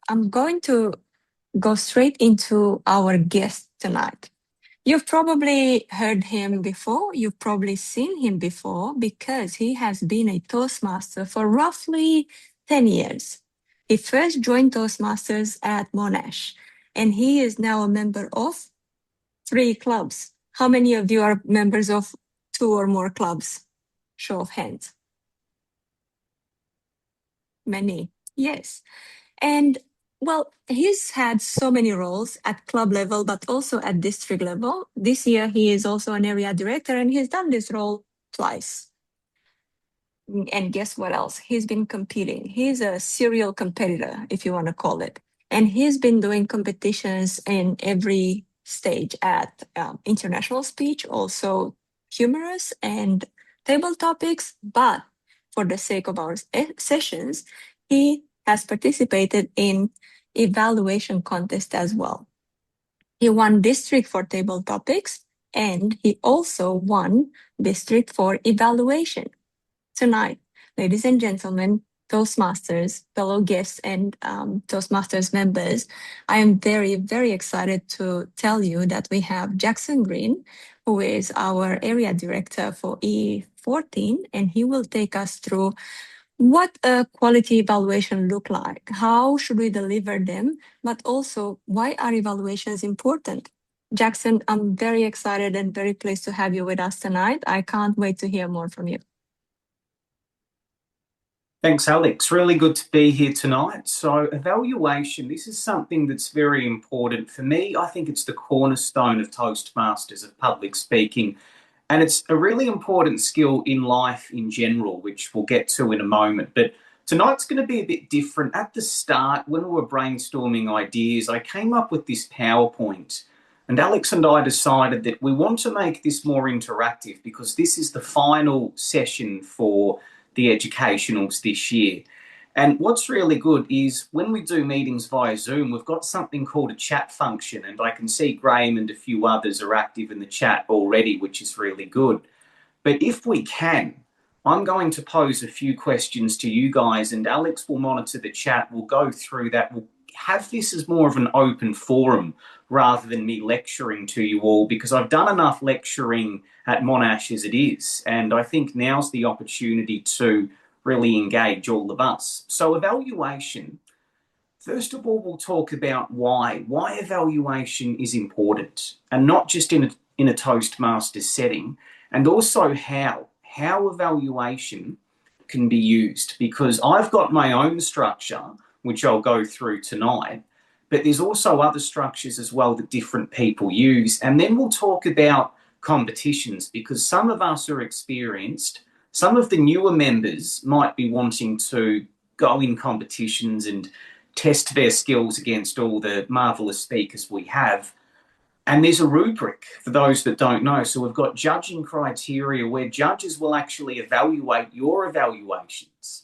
I'm going to go straight into our guest tonight. You've probably heard him before, you've probably seen him before because he has been a Toastmaster for roughly 10 years. He first joined Toastmasters at Monash, and he is now a member of 3 clubs. How many of you are members of 2 or more clubs? Show of hands. Many, yes. And well, he's had so many roles at club level, but also at district level. This year, he is also an area director, and he's done this role twice. And guess what else? He's been competing. He's a serial competitor, if you want to call it. And he's been doing competitions in every stage at international speech, also humorous and table topics. But for the sake of our sessions, he has participated in evaluation contest as well. He won district for table topics, and he also won district for evaluation. Tonight, ladies and gentlemen, Toastmasters, fellow guests, and Toastmasters members, I am very, very excited to tell you that we have Jackson Green, who is our area director for E14, and he will take us through what a quality evaluation look like, how should we deliver them, but also why are evaluations important? Jackson, I'm very excited and very pleased to have you with us tonight. I can't wait to hear more from you. Thanks, Alex. Really good to be here tonight. So evaluation, this is something that's very important. For me, I think it's the cornerstone of Toastmasters, of public speaking. And it's a really important skill in life in general, which we'll get to in a moment. But tonight's going to be a bit different. At the start, when we were brainstorming ideas, I came up with this PowerPoint. And Alex and I decided that we want to make this more interactive because this is the final session for the educationals this year. And what's really good is when we do meetings via Zoom, we've got something called a chat function, and I can see Graham and a few others are active in the chat already, which is really good. But if we can, I'm going to pose a few questions to you guys, and Alex will monitor the chat. We'll go through that. We'll have this as more of an open forum rather than me lecturing to you all, because I've done enough lecturing at Monash as it is, and I think now's the opportunity to really engage all of us. So evaluation, first of all, we'll talk about why evaluation is important, and not just in a Toastmasters setting, and also how evaluation can be used, because I've got my own structure, which I'll go through tonight, but there's also other structures as well that different people use. And then we'll talk about competitions, because some of us are experienced. Some of the newer members might be wanting to go in competitions and test their skills against all the marvelous speakers we have. And there's a rubric for those that don't know. So we've got judging criteria where judges will actually evaluate your evaluations.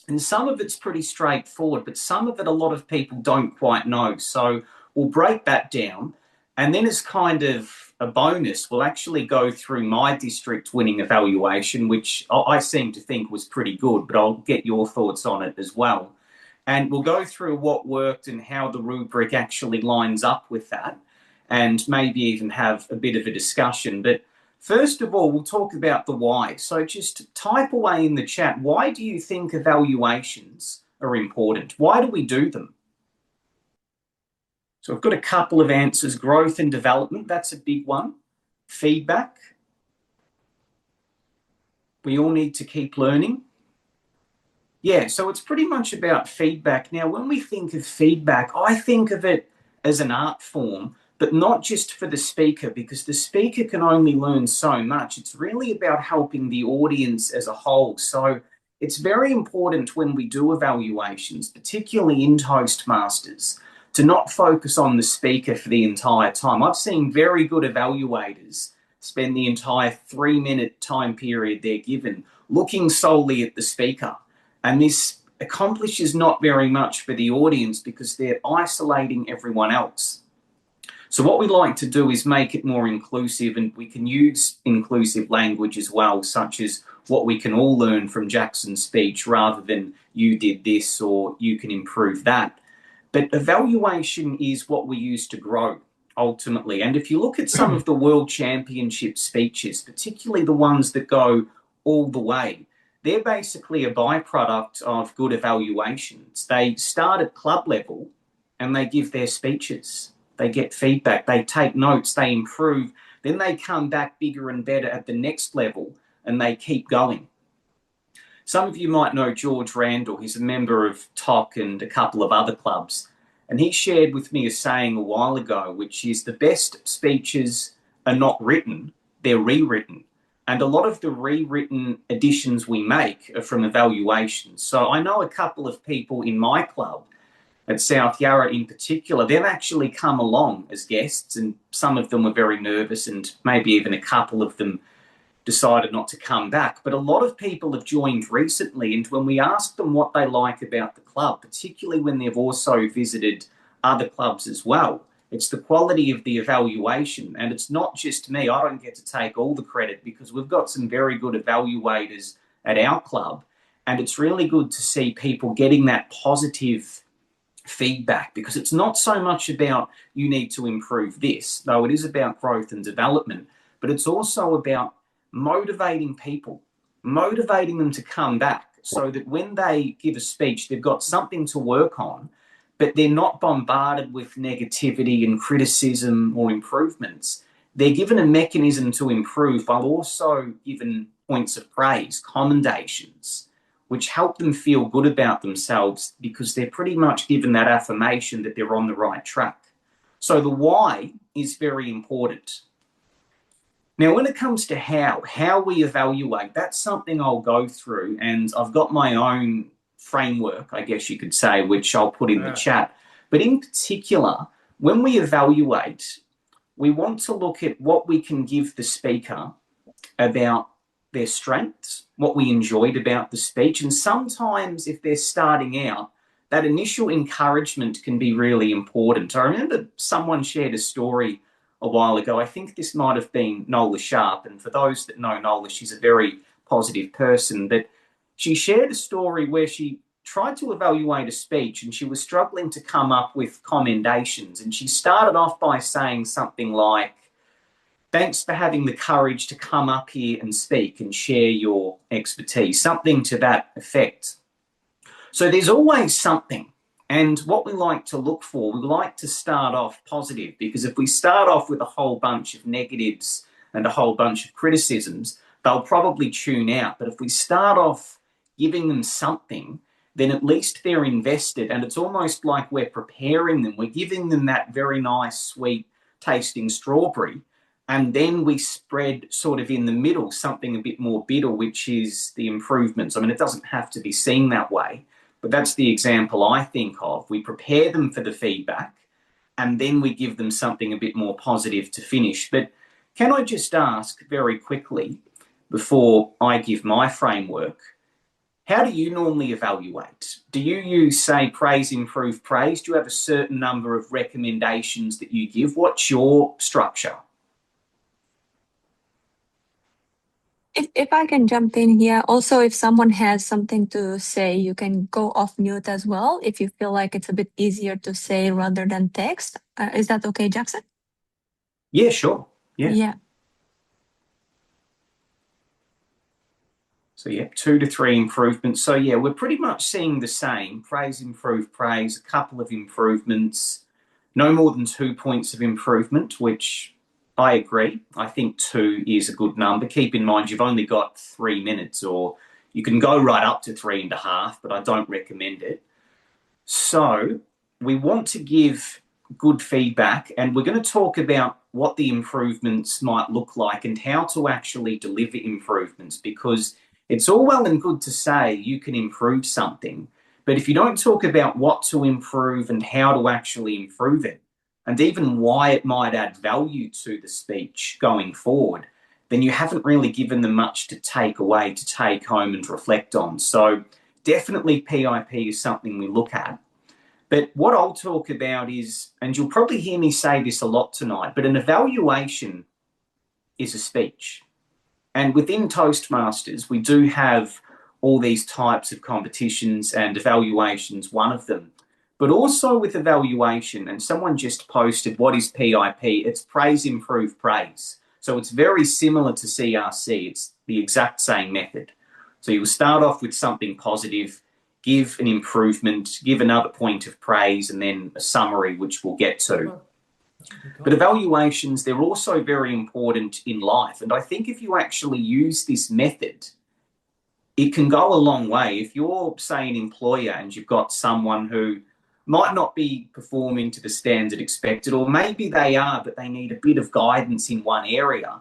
And some of it's pretty straightforward, but some of it a lot of people don't quite know. So we'll break that down. And then as kind of a bonus, we'll actually go through my district winning evaluation, which I seem to think was pretty good, but I'll get your thoughts on it as well. And we'll go through what worked and how the rubric actually lines up with that, and maybe even have a bit of a discussion. But first of all, we'll talk about the why. So just type away in the chat, why do you think evaluations are important? Why do we do them? So I've got a couple of answers. Growth and development, that's a big one. Feedback. We all need to keep learning. Yeah, so it's pretty much about feedback. Now, when we think of feedback, I think of it as an art form, but not just for the speaker, because the speaker can only learn so much. It's really about helping the audience as a whole. So it's very important when we do evaluations, particularly in Toastmasters, to not focus on the speaker for the entire time. I've seen very good evaluators spend the entire 3-minute time period they're given looking solely at the speaker. And this accomplishes not very much for the audience because they're isolating everyone else. So what we like to do is make it more inclusive, and we can use inclusive language as well, such as what we can all learn from Jackson's speech rather than you did this or you can improve that. But evaluation is what we use to grow ultimately. And if you look at some of the world championship speeches, particularly the ones that go all the way, they're basically a byproduct of good evaluations. They start at club level and they give their speeches. They get feedback, they take notes, they improve. Then they come back bigger and better at the next level and they keep going. Some of you might know George Randall. He's a member of TOC and a couple of other clubs. And he shared with me a saying a while ago, which is the best speeches are not written, they're rewritten. And a lot of the rewritten additions we make are from evaluations. So I know a couple of people in my club at South Yarra in particular, they've actually come along as guests, and some of them were very nervous, and maybe even a couple of them decided not to come back. But a lot of people have joined recently, and when we ask them what they like about the club, particularly when they've also visited other clubs as well, it's the quality of the evaluation. And it's not just me. I don't get to take all the credit because we've got some very good evaluators at our club. And it's really good to see people getting that positive feedback, because it's not so much about you need to improve this, though it is about growth and development, but it's also about motivating people, motivating them to come back so that when they give a speech, they've got something to work on, but they're not bombarded with negativity and criticism or improvements. They're given a mechanism to improve while also given points of praise, commendations, which help them feel good about themselves because they're pretty much given that affirmation that they're on the right track. So the why is very important. Now, when it comes to how we evaluate, that's something I'll go through, and I've got my own framework, I guess you could say, which I'll put in the chat. But in particular, when we evaluate, we want to look at what we can give the speaker about their strengths, what we enjoyed about the speech. And sometimes if they're starting out, that initial encouragement can be really important. I remember someone shared a story a while ago. I think this might have been Nola Sharp. And for those that know Nola, she's a very positive person. But she shared a story where she tried to evaluate a speech and she was struggling to come up with commendations. And she started off by saying something like, "Thanks for having the courage to come up here and speak and share your expertise," something to that effect. So there's always something. And what we like to look for, we like to start off positive, because if we start off with a whole bunch of negatives and a whole bunch of criticisms, they'll probably tune out. But if we start off giving them something, then at least they're invested. And it's almost like we're preparing them. We're giving them that very nice, sweet tasting strawberry. And then we spread sort of in the middle something a bit more bitter, which is the improvements. I mean, it doesn't have to be seen that way, but that's the example I think of. We prepare them for the feedback and then we give them something a bit more positive to finish. But can I just ask very quickly, before I give my framework, how do you normally evaluate? Do you use, say, praise, improve, praise? Do you have a certain number of recommendations that you give? What's your structure? If I can jump in here, also, if someone has something to say, you can go off mute as well if you feel like it's a bit easier to say rather than text. Is that okay, Jackson? Yeah, sure. Yeah. So, 2 to 3 improvements. So, we're pretty much seeing the same. Praise, improve, praise, a couple of improvements, no more than 2 points of improvement, which I agree. I think 2 is a good number. Keep in mind, you've only got 3 minutes, or you can go right up to 3.5, but I don't recommend it. So we want to give good feedback, and we're going to talk about what the improvements might look like and how to actually deliver improvements, because it's all well and good to say you can improve something, but if you don't talk about what to improve and how to actually improve it, and even why it might add value to the speech going forward, then you haven't really given them much to take away, to take home and reflect on. So definitely PIP is something we look at. But what I'll talk about is, and you'll probably hear me say this a lot tonight, but an evaluation is a speech. And within Toastmasters, we do have all these types of competitions, and evaluations one of them. But also with evaluation, and someone just posted, what is PIP? It's praise, improve, praise. So it's very similar to CRC. It's the exact same method. So you'll start off with something positive, give an improvement, give another point of praise, and then a summary, which we'll get to. But evaluations, they're also very important in life. And I think if you actually use this method, it can go a long way. If you're, say, an employer and you've got someone who might not be performing to the standard expected, or maybe they are, but they need a bit of guidance in one area,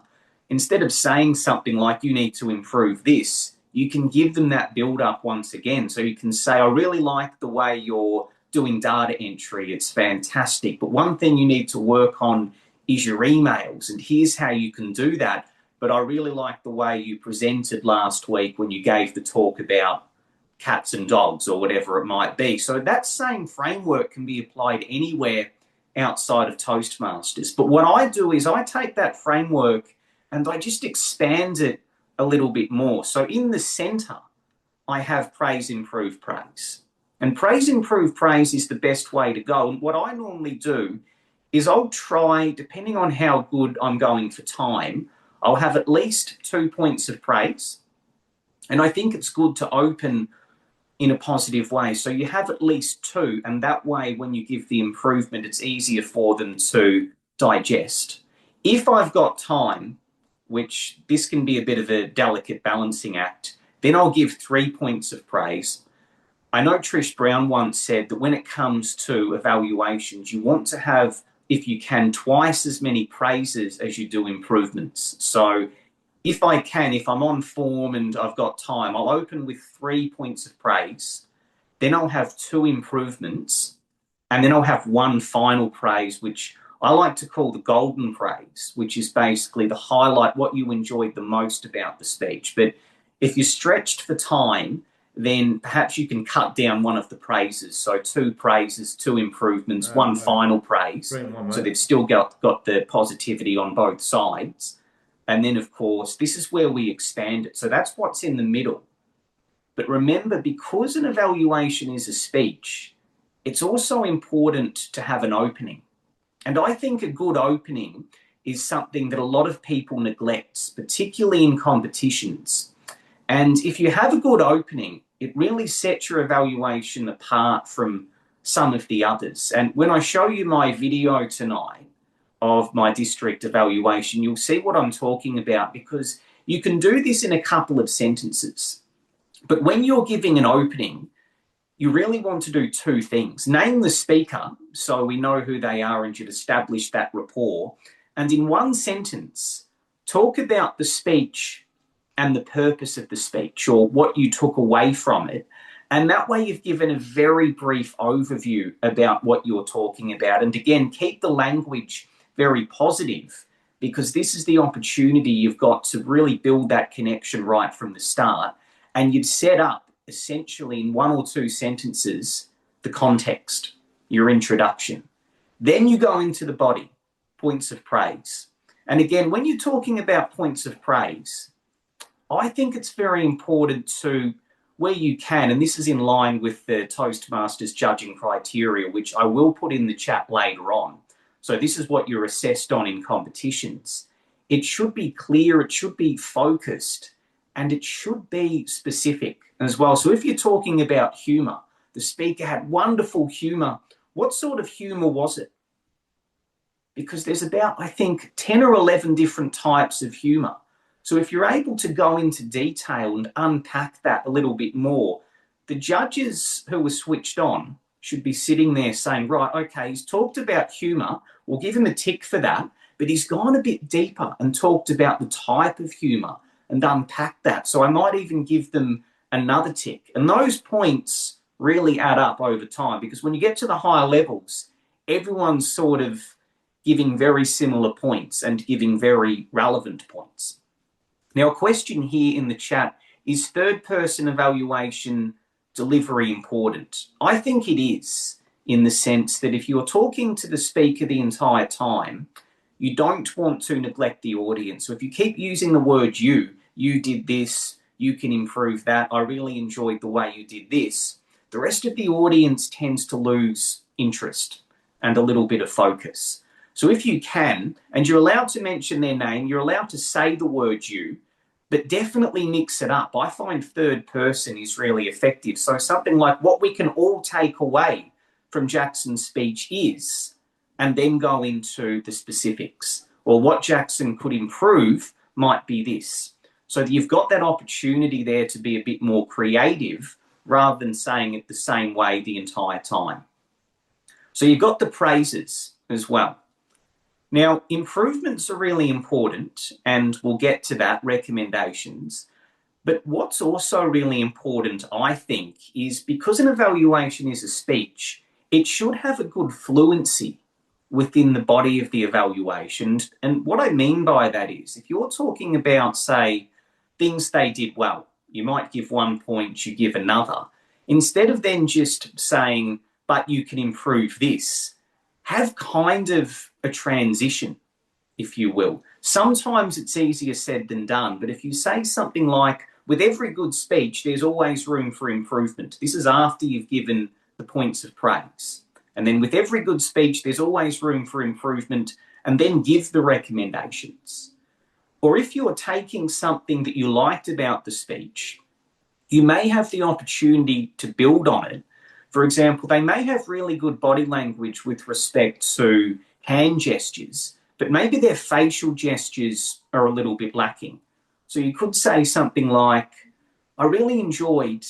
instead of saying something like, you need to improve this, you can give them that build up once again. So you can say, I really like the way you're doing data entry. It's fantastic. But one thing you need to work on is your emails. And here's how you can do that. But I really like the way you presented last week when you gave the talk about cats and dogs or whatever it might be. So that same framework can be applied anywhere outside of Toastmasters. But what I do is I take that framework and I just expand it a little bit more. So in the center, I have praise, improve, praise. And praise, improve, praise is the best way to go. And what I normally do is I'll try, depending on how good I'm going for time, I'll have at least 2 points of praise. And I think it's good to open in a positive way. So you have at least 2, and that way when you give the improvement, it's easier for them to digest. If I've got time, which this can be a bit of a delicate balancing act, then I'll give 3 points of praise. I know Trish Brown once said that when it comes to evaluations, you want to have, if you can, twice as many praises as you do improvements. So if I can, if I'm on form and I've got time, I'll open with 3 points of praise, then I'll have 2 improvements, and then I'll have 1 final praise, which I like to call the golden praise, which is basically the highlight, what you enjoyed the most about the speech. But if you're stretched for time, then perhaps you can cut down one of the praises. So 2 praises, 2 improvements, 1 final praise. So they've still got the positivity on both sides. And then, of course, this is where we expand it. So that's what's in the middle. But remember, because an evaluation is a speech, it's also important to have an opening. And I think a good opening is something that a lot of people neglect, particularly in competitions. And if you have a good opening, it really sets your evaluation apart from some of the others. And when I show you my video tonight of my district evaluation, you'll see what I'm talking about, because you can do this in a couple of sentences. But when you're giving an opening, you really want to do 2 things. Name the speaker so we know who they are and you'd establish that rapport. And in 1 sentence, talk about the speech and the purpose of the speech, or what you took away from it. And that way you've given a very brief overview about what you're talking about. And again, keep the language very positive, because this is the opportunity you've got to really build that connection right from the start. And you'd set up essentially in 1 or 2 sentences the context, your introduction. Then you go into the body, points of praise. And again, when you're talking about points of praise, I think it's very important to, where you can, and this is in line with the Toastmasters judging criteria, which I will put in the chat later on. So this is what you're assessed on in competitions. It should be clear, it should be focused, and it should be specific as well. So if you're talking about humour, the speaker had wonderful humour. What sort of humour was it? Because there's about, I think, 10 or 11 different types of humour. So if you're able to go into detail and unpack that a little bit more, the judges who were switched on should be sitting there saying, right, okay, he's talked about humour, we'll give him a tick for that, but he's gone a bit deeper and talked about the type of humour and unpacked that. So I might even give them another tick. And those points really add up over time, because when you get to the higher levels, everyone's sort of giving very similar points and giving very relevant points. Now, a question here in the chat, is 3rd person evaluation delivery important? I think it is, in the sense that if you're talking to the speaker the entire time, you don't want to neglect the audience. So if you keep using the word you did this, you can improve that, I really enjoyed the way you did this, the rest of the audience tends to lose interest and a little bit of focus. So if you can, and you're allowed to mention their name, you're allowed to say the word you, but definitely mix it up. I find third person is really effective. So something like what we can all take away from Jackson's speech is, and then go into the specifics. Or what Jackson could improve might be this. So that you've got that opportunity there to be a bit more creative rather than saying it the same way the entire time. So you've got the praises as well. Now, improvements are really important, and we'll get to that, recommendations. But what's also really important, I think, is because an evaluation is a speech, it should have a good fluency within the body of the evaluation. And what I mean by that is, if you're talking about, say, things they did well, you might give 1 point, you give another. Instead of then just saying, but you can improve this, have kind of a transition, if you will. Sometimes it's easier said than done, but if you say something like, with every good speech, there's always room for improvement. This is after you've given the points of praise. And then with every good speech, there's always room for improvement, and then give the recommendations. Or if you're taking something that you liked about the speech, you may have the opportunity to build on it. For example, they may have really good body language with respect to hand gestures, but maybe their facial gestures are a little bit lacking. So you could say something like, I really enjoyed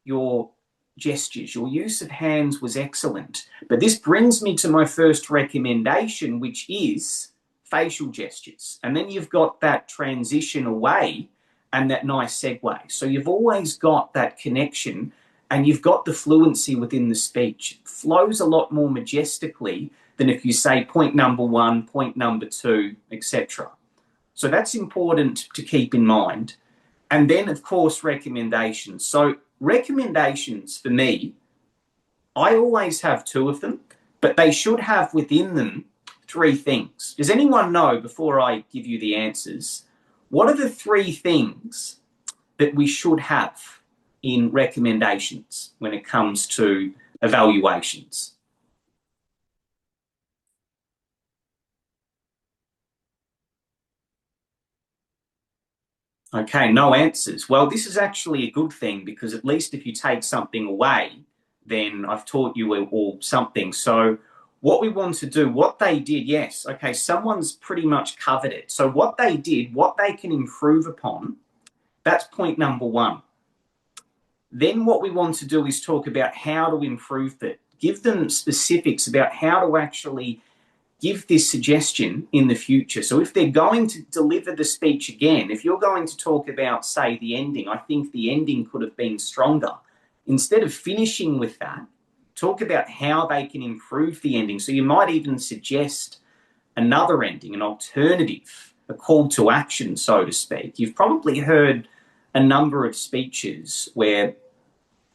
your gestures. Your use of hands was excellent. But this brings me to my first recommendation, which is facial gestures. And then you've got that transition away and that nice segue. So you've always got that connection, and you've got the fluency within the speech. It flows a lot more majestically than if you say point number 1, point number 2, etc. So that's important to keep in mind. And then, of course, recommendations. So recommendations for me, I always have 2 of them, but they should have within them 3 things. Does anyone know, before I give you the answers, what are the 3 things that we should have in recommendations when it comes to evaluations? Okay, no answers. Well, this is actually a good thing, because at least if you take something away, then I've taught you all something. So what we want to do, what they did, yes, okay, someone's pretty much covered it. So what they did, what they can improve upon, that's point number 1. Then what we want to do is talk about how to improve it. Give them specifics about how to actually give this suggestion in the future. So if they're going to deliver the speech again, if you're going to talk about, say, the ending, I think the ending could have been stronger. Instead of finishing with that, talk about how they can improve the ending. So you might even suggest another ending, an alternative, a call to action, so to speak. You've probably heard a number of speeches where,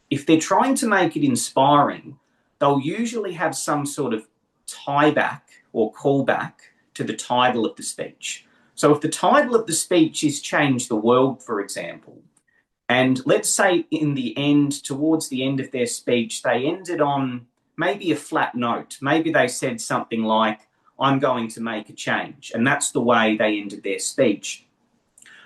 if they're trying to make it inspiring, they'll usually have some sort of tie back or callback to the title of the speech. So if the title of the speech is Change the World, for example, and let's say in the end, towards the end of their speech, they ended on maybe a flat note. Maybe they said something like, I'm going to make a change. And that's the way they ended their speech.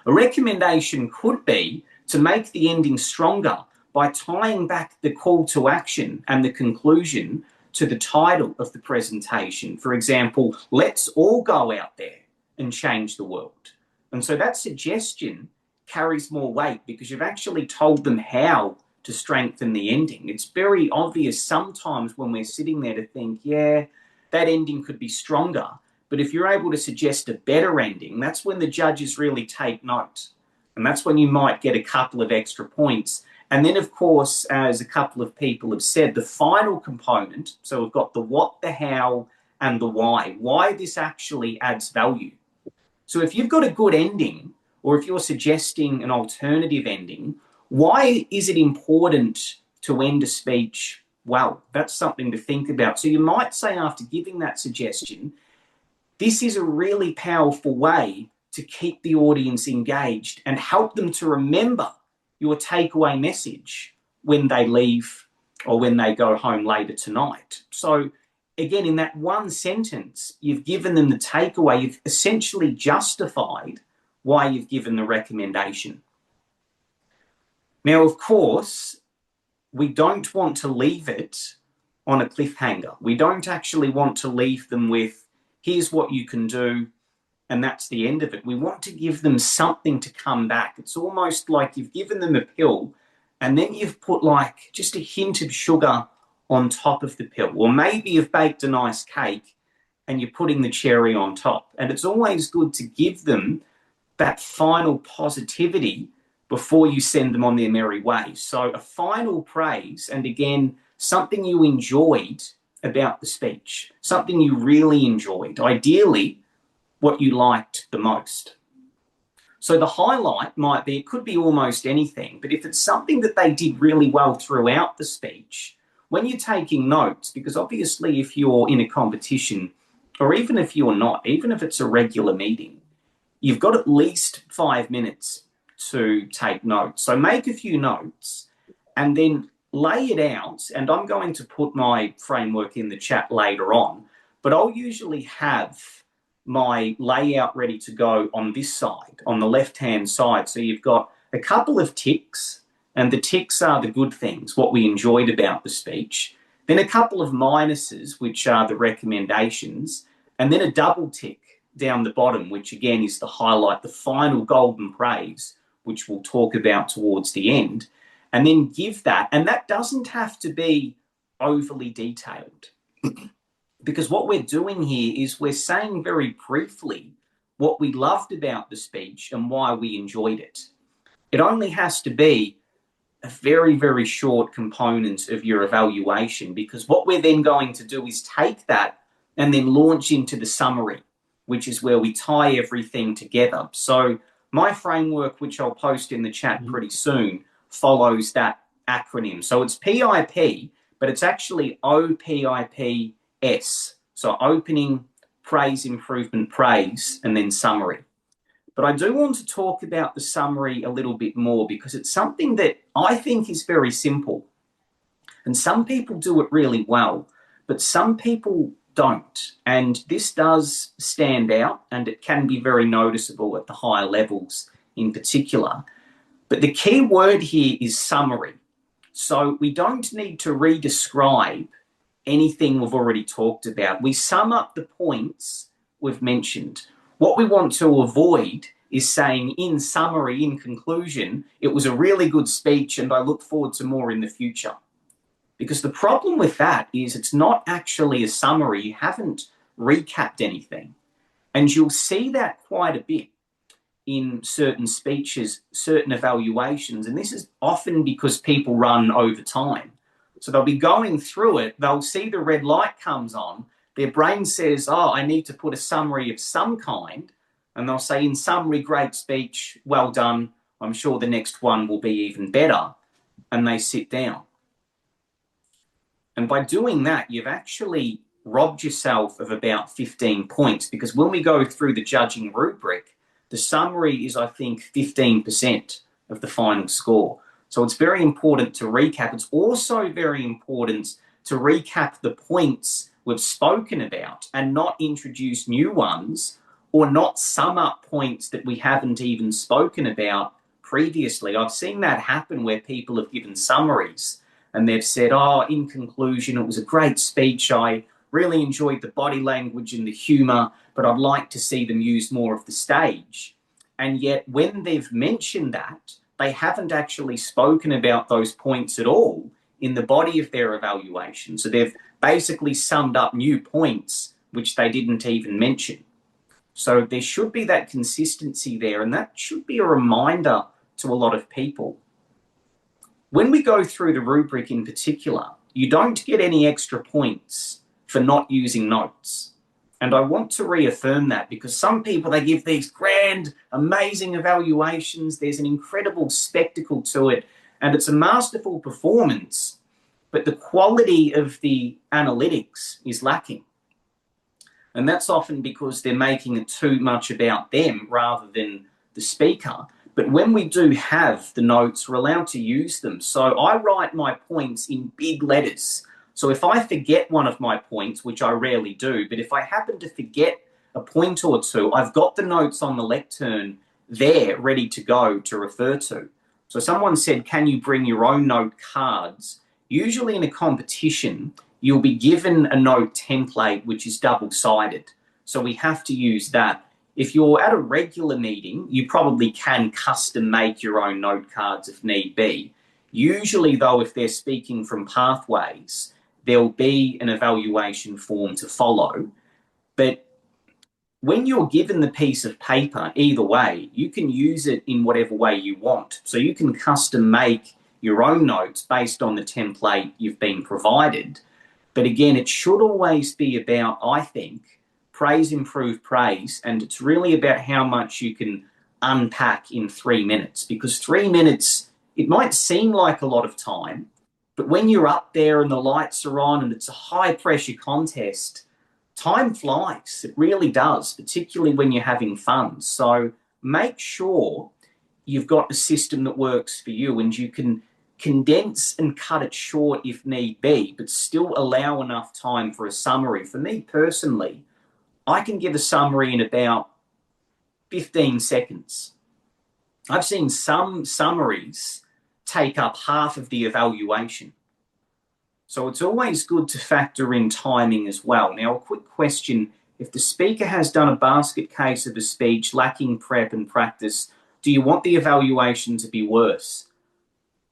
A recommendation could be to make the ending stronger by tying back the call to action and the conclusion to the title of the presentation. For example, let's all go out there and change the world. And so that suggestion carries more weight, because you've actually told them how to strengthen the ending. It's very obvious sometimes when we're sitting there to think, yeah, that ending could be stronger. But if you're able to suggest a better ending, that's when the judges really take note. And that's when you might get a couple of extra points. And then, of course, as a couple of people have said, the final component, so we've got the what, the how, and the why this actually adds value. So if you've got a good ending, or if you're suggesting an alternative ending, why is it important to end a speech well? That's something to think about. So you might say, after giving that suggestion, this is a really powerful way to keep the audience engaged and help them to remember your takeaway message when they leave or when they go home later tonight. So again, in that one sentence, you've given them the takeaway. You've essentially justified why you've given the recommendation. Now, of course, we don't want to leave it on a cliffhanger. We don't actually want to leave them with, here's what you can do, and that's the end of it. We want to give them something to come back. It's almost like you've given them a pill and then you've put like just a hint of sugar on top of the pill. Or maybe you've baked a nice cake and you're putting the cherry on top. And it's always good to give them that final positivity before you send them on their merry way. So a final praise, and again, something you enjoyed about the speech, something you really enjoyed, ideally what you liked the most. So the highlight might be, it could be almost anything, but if it's something that they did really well throughout the speech, when you're taking notes, because obviously if you're in a competition, or even if you're not, even if it's a regular meeting, you've got at least 5 minutes to take notes. So make a few notes and then lay it out. And I'm going to put my framework in the chat later on, but I'll usually have my layout ready to go on this side, on the left-hand side. So you've got a couple of ticks, and the ticks are the good things, what we enjoyed about the speech. Then a couple of minuses, which are the recommendations, and then a double tick down the bottom, which again is the highlight, the final golden praise, which we'll talk about towards the end. And then give that, and that doesn't have to be overly detailed. Because what we're doing here is we're saying very briefly what we loved about the speech and why we enjoyed it. It only has to be a very, very short component of your evaluation, because what we're then going to do is take that and then launch into the summary, which is where we tie everything together. So my framework, which I'll post in the chat pretty soon, follows that acronym. So it's PIP, but it's actually OPIP. So opening, praise, improvement, praise, and then summary. But I do want to talk about the summary a little bit more, because it's something that I think is very simple. And some people do it really well, but some people don't. And this does stand out, and it can be very noticeable at the higher levels in particular. But the key word here is summary. So we don't need to re-describe anything we've already talked about. We sum up the points we've mentioned. What we want to avoid is saying, in summary, in conclusion, it was a really good speech and I look forward to more in the future. Because the problem with that is it's not actually a summary. You haven't recapped anything. And you'll see that quite a bit in certain speeches, certain evaluations. And this is often because people run over time. So they'll be going through it, they'll see the red light comes on, their brain says, oh, I need to put a summary of some kind, and they'll say, in summary, great speech, well done, I'm sure the next one will be even better, and they sit down. And by doing that, you've actually robbed yourself of about 15 points, because when we go through the judging rubric, the summary is, I think, 15% of the final score. So it's very important to recap. It's also very important to recap the points we've spoken about and not introduce new ones, or not sum up points that we haven't even spoken about previously. I've seen that happen where people have given summaries and they've said, oh, in conclusion, it was a great speech. I really enjoyed the body language and the humour, but I'd like to see them use more of the stage. And yet when they've mentioned that, they haven't actually spoken about those points at all in the body of their evaluation. So they've basically summed up new points which they didn't even mention. So there should be that consistency there, and that should be a reminder to a lot of people. When we go through the rubric in particular, you don't get any extra points for not using notes. And I want to reaffirm that, because some people, they give these grand, amazing evaluations. There's an incredible spectacle to it, and it's a masterful performance, but the quality of the analytics is lacking. And that's often because they're making it too much about them rather than the speaker. But when we do have the notes, we're allowed to use them. So I write my points in big letters. So if I forget one of my points, which I rarely do, but if I happen to forget a point or two, I've got the notes on the lectern there ready to go to refer to. So someone said, can you bring your own note cards? Usually in a competition, you'll be given a note template which is double-sided. So we have to use that. If you're at a regular meeting, you probably can custom make your own note cards if need be. Usually, though, if they're speaking from pathways, there'll be an evaluation form to follow. But when you're given the piece of paper, either way, you can use it in whatever way you want. So you can custom make your own notes based on the template you've been provided. But again, it should always be about, I think, praise, improve, praise. And it's really about how much you can unpack in 3 minutes. Because 3 minutes, it might seem like a lot of time, but when you're up there and the lights are on and it's a high pressure contest, time flies. It really does, particularly when you're having fun. So make sure you've got a system that works for you and you can condense and cut it short if need be, but still allow enough time for a summary. For me personally, I can give a summary in about 15 seconds. I've seen some summaries take up half of the evaluation. So it's always good to factor in timing as well. Now, a quick question. If the speaker has done a basket case of a speech lacking prep and practice, do you want the evaluation to be worse?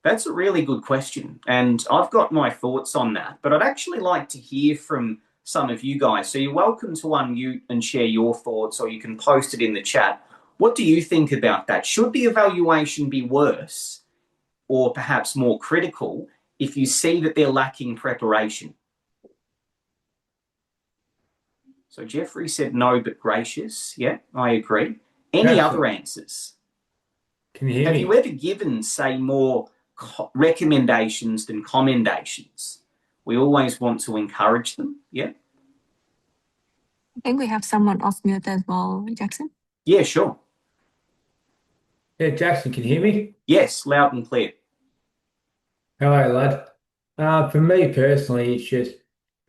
That's a really good question. And I've got my thoughts on that. But I'd actually like to hear from some of you guys. So you're welcome to unmute and share your thoughts, or you can post it in the chat. What do you think about that? Should the evaluation be worse or perhaps more critical if you see that they're lacking preparation? So Jeffrey said no, but gracious. Yeah, I agree. Any other answers? Can you hear Have me? you ever given, say, more recommendations than commendations? We always want to encourage them. Yeah? I think we have someone off mute as well, Jackson. Yeah, sure. Yeah, Jackson, can you hear me? Yes, loud and clear. Hello, lad. For me personally, it's just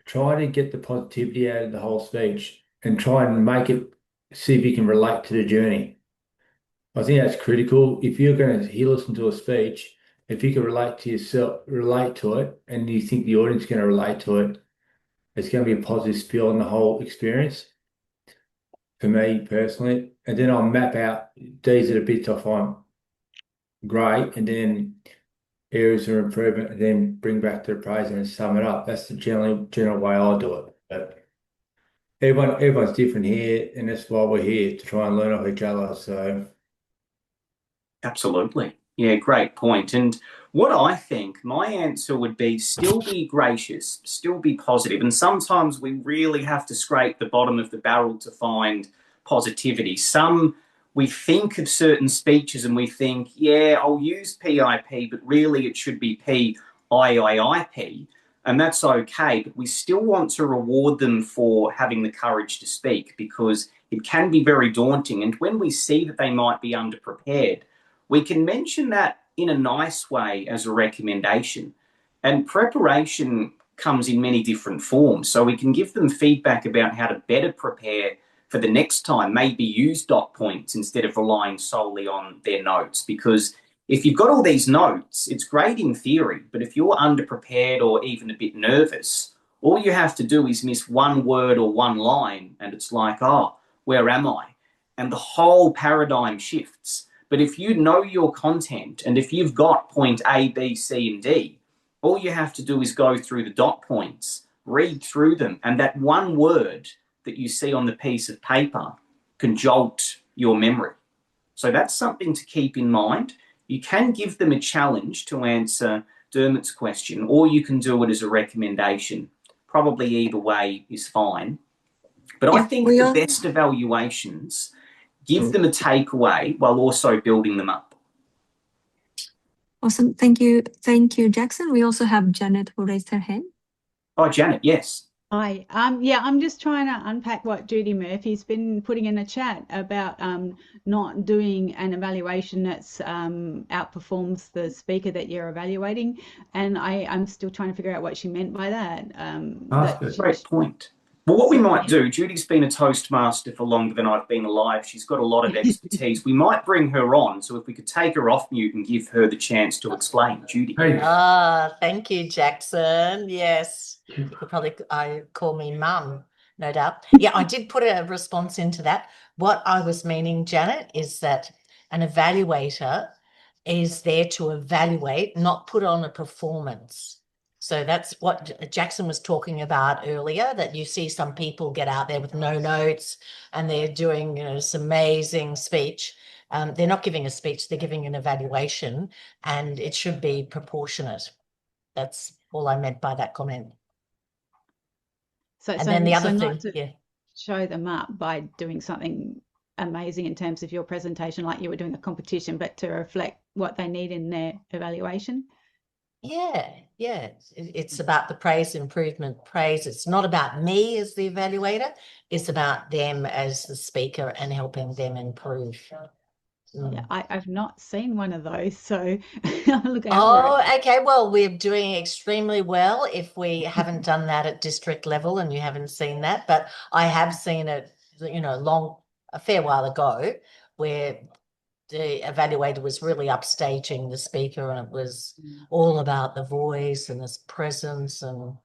try to get the positivity out of the whole speech and try and make it, see if you can relate to the journey. I think that's critical. If you're going to listen to a speech, if you can relate to yourself, relate to it, and you think the audience is going to relate to it, it's going to be a positive spin on the whole experience for me personally. And then I'll map out these are the bits I find great, and then areas of improvement, and then bring back to the praise and sum it up. That's the general way I do it. But everyone's different here, and that's why we're here to try and learn off each other. So Absolutely. Yeah, great point. And what I think, my answer would be still be gracious, still be positive. And sometimes we really have to scrape the bottom of the barrel to find positivity. We think of certain speeches and we think, yeah, I'll use PIP, but really it should be PIIIP. And that's okay. But we still want to reward them for having the courage to speak because it can be very daunting. And when we see that they might be underprepared, we can mention that in a nice way as a recommendation. And preparation comes in many different forms. So we can give them feedback about how to better prepare for the next time, maybe use dot points instead of relying solely on their notes. Because if you've got all these notes, it's great in theory, but if you're underprepared or even a bit nervous, all you have to do is miss one word or one line, and it's like, oh, where am I? And the whole paradigm shifts. But if you know your content and if you've got point A, B, C, and D, all you have to do is go through the dot points, read through them, and that one word that you see on the piece of paper can jolt your memory. So that's something to keep in mind. You can give them a challenge to answer Dermot's question, or you can do it as a recommendation. Probably either way is fine. But I think the best evaluations give them a takeaway while also building them up. Awesome. Thank you. Thank you, Jackson. We also have Janet who raised her hand. Oh, Janet, yes. I'm just trying to unpack what Judy Murphy's been putting in the chat about not doing an evaluation that's outperforms the speaker that you're evaluating, and I'm still trying to figure out what she meant by that. Ask her. Great point. Well, what we So, might do, Judy's been a Toastmaster for longer than I've been alive. She's got a lot of expertise. We might bring her on. So if we could take her off mute and give her the chance to explain. Judy. Hey, Thank you, Jackson. Yes, you could probably call me mum, no doubt. Yeah, I did put a response into that. What I was meaning, Janet, is that an evaluator is there to evaluate, not put on a performance. So that's what Jackson was talking about earlier, that you see some people get out there with no notes and they're doing, this amazing speech. They're not giving a speech, they're giving an evaluation, and it should be proportionate. That's all I meant by that comment. so, And so, then the so other not thing, to show them up by doing something amazing in terms of your presentation, like you were doing a competition, but to reflect what they need in their evaluation. yeah, it's about the praise, improvement, praise. It's not about me as the evaluator, it's about them as the speaker and helping them improve. Yeah, I've not seen one of those, so I'll look out for it. Oh, okay. Well, we're doing extremely well if we haven't done that at district level and you haven't seen that. But I have seen it, a fair while ago, where the evaluator was really upstaging the speaker, and it was all about the voice and his presence and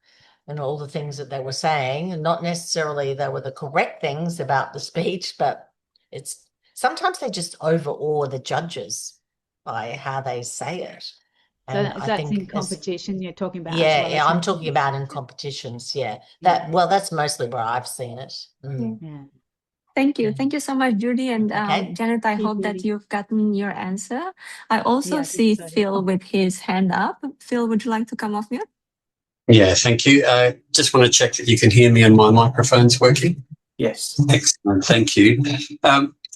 all the things that they were saying, and not necessarily they were the correct things about the speech, but it's sometimes they just overawe the judges by how they say it. So And I that's in think competition you're talking about as well. yeah, I'm talking about in competitions. Yeah, that's mostly where I've seen it. Yeah. Thank you. Thank you so much, Judy. And Okay. Janet, I Thank you, hope that Judy. you've gotten your answer. I also Yeah, I think see so. Phil with his hand up. Phil, would you like to come off mute? Yeah, thank you. Just want to check that you can hear me and my microphone's working. Yes. Excellent. Thank you.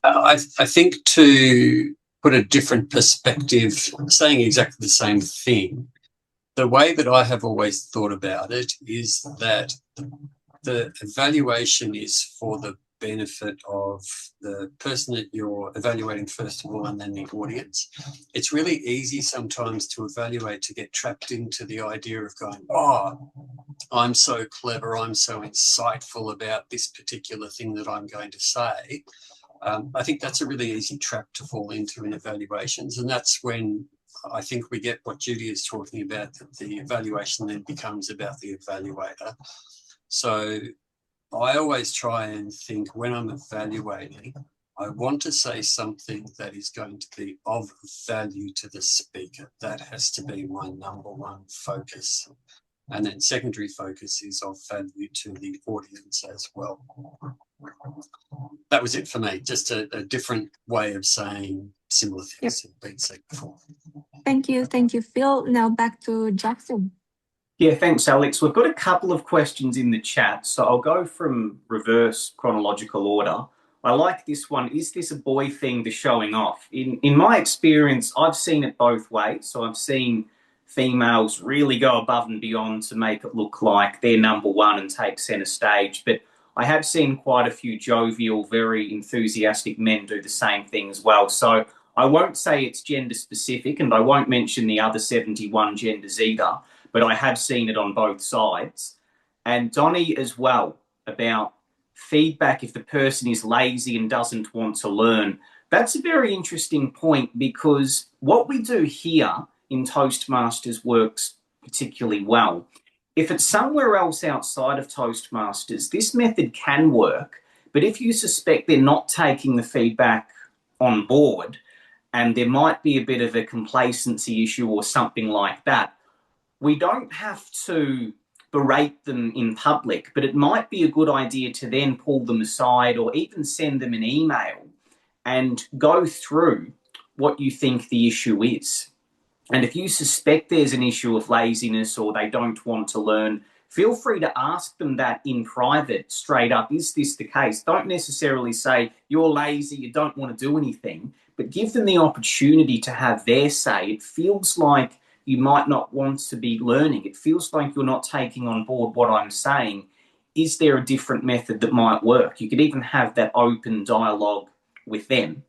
I think to put a different perspective, saying exactly the same thing, the way that I have always thought about it is that the evaluation is for the benefit of the person that you're evaluating first of all, and then the audience. It's really easy sometimes to evaluate, to get trapped into the idea of going, oh, I'm so clever, I'm so insightful about this particular thing that I'm going to say. I think that's a really easy trap to fall into in evaluations, and that's when I think we get what Judy is talking about, that the evaluation then becomes about the evaluator. So I always try and think, when I'm evaluating, I want to say something that is going to be of value to the speaker. That has to be my number one focus. And then secondary focus is of value to the audience as well. That was it for me, just a different way of saying similar things that have been said before. Thank you. Thank you, Phil. Now back to Jackson. Yeah, thanks, Alex. We've got a couple of questions in the chat, so I'll go from reverse chronological order. I like this one. Is this a boy thing, the showing off? In my experience, I've seen it both ways. So I've seen females really go above and beyond to make it look like they're number one and take centre stage. But I have seen quite a few jovial, very enthusiastic men do the same thing as well. So I won't say it's gender specific, and I won't mention the other 71 genders either, but I have seen it on both sides. And Donnie as well, about feedback if the person is lazy and doesn't want to learn. That's a very interesting point, because what we do here in Toastmasters works particularly well. If it's somewhere else outside of Toastmasters, this method can work, but if you suspect they're not taking the feedback on board and there might be a bit of a complacency issue or something like that, we don't have to berate them in public, but it might be a good idea to then pull them aside or even send them an email and go through what you think the issue is. And if you suspect there's an issue of laziness or they don't want to learn, feel free to ask them that in private, straight up. Is this the case? Don't necessarily say, you're lazy, you don't want to do anything, but give them the opportunity to have their say. It feels like you might not want to be learning. It feels like you're not taking on board what I'm saying. is there a different method that might work? You could even have that open dialogue with them.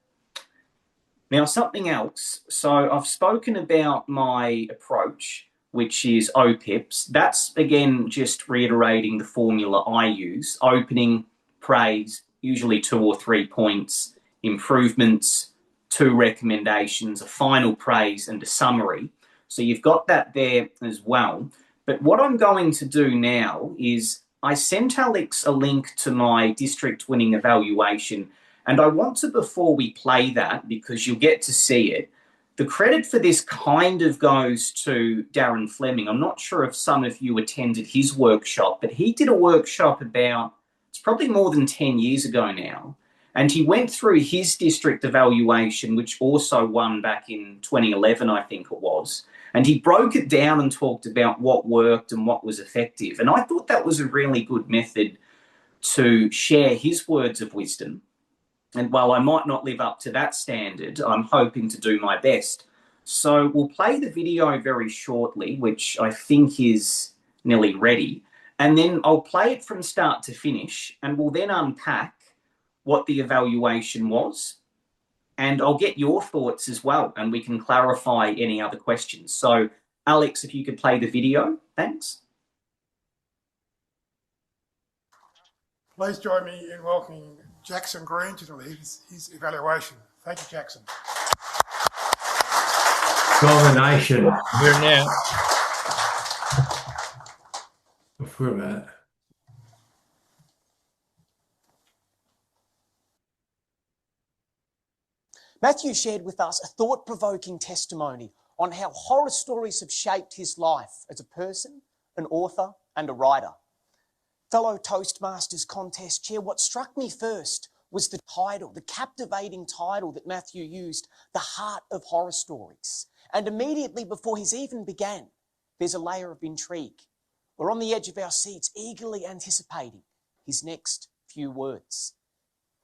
Now, something else. So I've spoken about my approach, which is OPIPs. That's, again, just reiterating the formula I use. Opening, praise, usually 2 or 3 points, improvements, 2 recommendations, a final praise, and a summary. So you've got that there as well. But what I'm going to do now is I sent Alex a link to my district winning evaluation, and I want to, before we play that, because you'll get to see it, the credit for this kind of goes to Darren Fleming. I'm not sure if some of you attended his workshop, but he did a workshop about, it's probably more than 10 years ago now, and he went through his district evaluation, which also won back in 2011, I think it was, and he broke it down and talked about what worked and what was effective. And I thought that was a really good method to share his words of wisdom. And while I might not live up to that standard, I'm hoping to do my best. So we'll play the video very shortly, which I think is nearly ready. And then I'll play it from start to finish, and we'll then unpack what the evaluation was. And I'll get your thoughts as well, and we can clarify any other questions. So, Alex, if you could play the video, thanks. Please join me in welcoming Jackson Green to his evaluation. Thank you, Jackson. Domination. Here now. Before that. Matthew shared with us a thought-provoking testimony on how horror stories have shaped his life as a person, an author, and a writer. Fellow Toastmasters contest chair, what struck me first was the title, the captivating title that Matthew used, The Heart of Horror Stories. And immediately before he's even began, there's a layer of intrigue. We're on the edge of our seats, eagerly anticipating his next few words.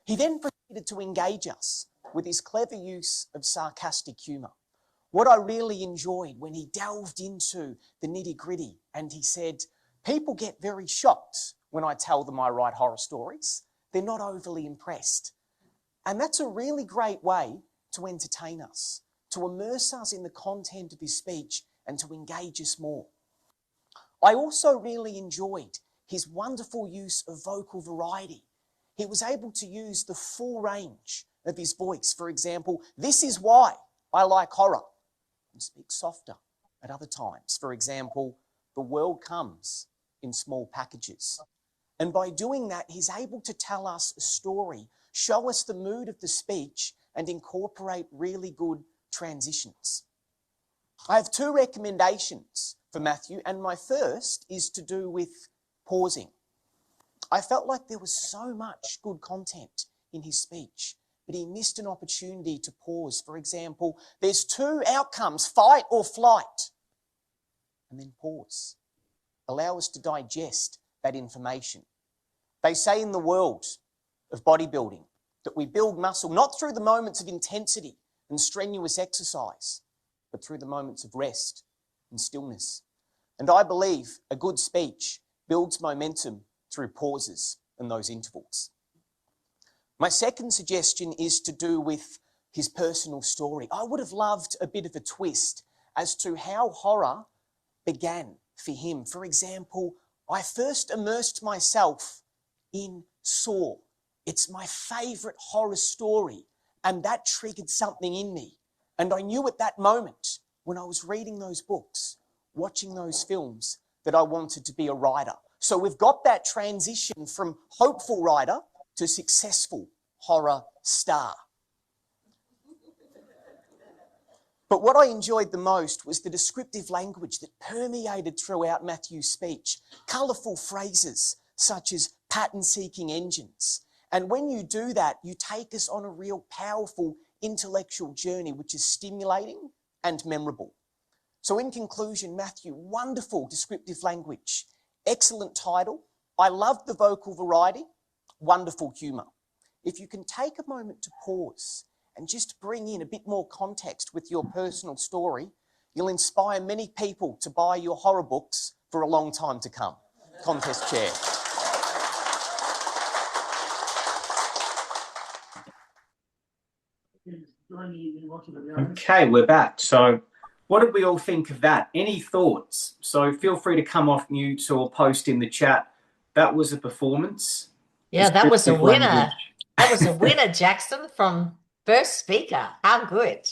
He then proceeded to engage us with his clever use of sarcastic humour. What I really enjoyed when he delved into the nitty-gritty and he said, people get very shocked when I tell them I write horror stories. They're not overly impressed. And that's a really great way to entertain us, to immerse us in the content of his speech and to engage us more. I also really enjoyed his wonderful use of vocal variety. He was able to use the full range of his voice. For example, this is why I like horror, and speak softer at other times. For example, the world comes in small packages. And by doing that, he's able to tell us a story, show us the mood of the speech, and incorporate really good transitions. I have 2 recommendations for Matthew, and my first is to do with pausing. I felt like there was so much good content in his speech, but he missed an opportunity to pause. For example, there's 2 outcomes, fight or flight, and then pause. Allow us to digest that information. They say in the world of bodybuilding that we build muscle not through the moments of intensity and strenuous exercise, but through the moments of rest and stillness. And I believe a good speech builds momentum through pauses and those intervals. My second suggestion is to do with his personal story. I would have loved a bit of a twist as to how horror began for him. For example, I first immersed myself in Saw. It's my favourite horror story, and that triggered something in me. And I knew at that moment, when I was reading those books, watching those films, that I wanted to be a writer. So we've got that transition from hopeful writer to successful horror star. But what I enjoyed the most was the descriptive language that permeated throughout Matthew's speech. Colourful phrases such as pattern-seeking engines. And when you do that, you take us on a real powerful intellectual journey, which is stimulating and memorable. So in conclusion, Matthew, wonderful descriptive language, excellent title. I loved the vocal variety, wonderful humour. If you can take a moment to pause and just bring in a bit more context with your personal story, you'll inspire many people to buy your horror books for a long time to come. Contest chair. Okay, we're back. So what did we all think of that? Any thoughts? So feel free to come off mute or post in the chat. That was a performance. Yeah, that was a winner. Language. That was a winner, Jackson, from first speaker. How good.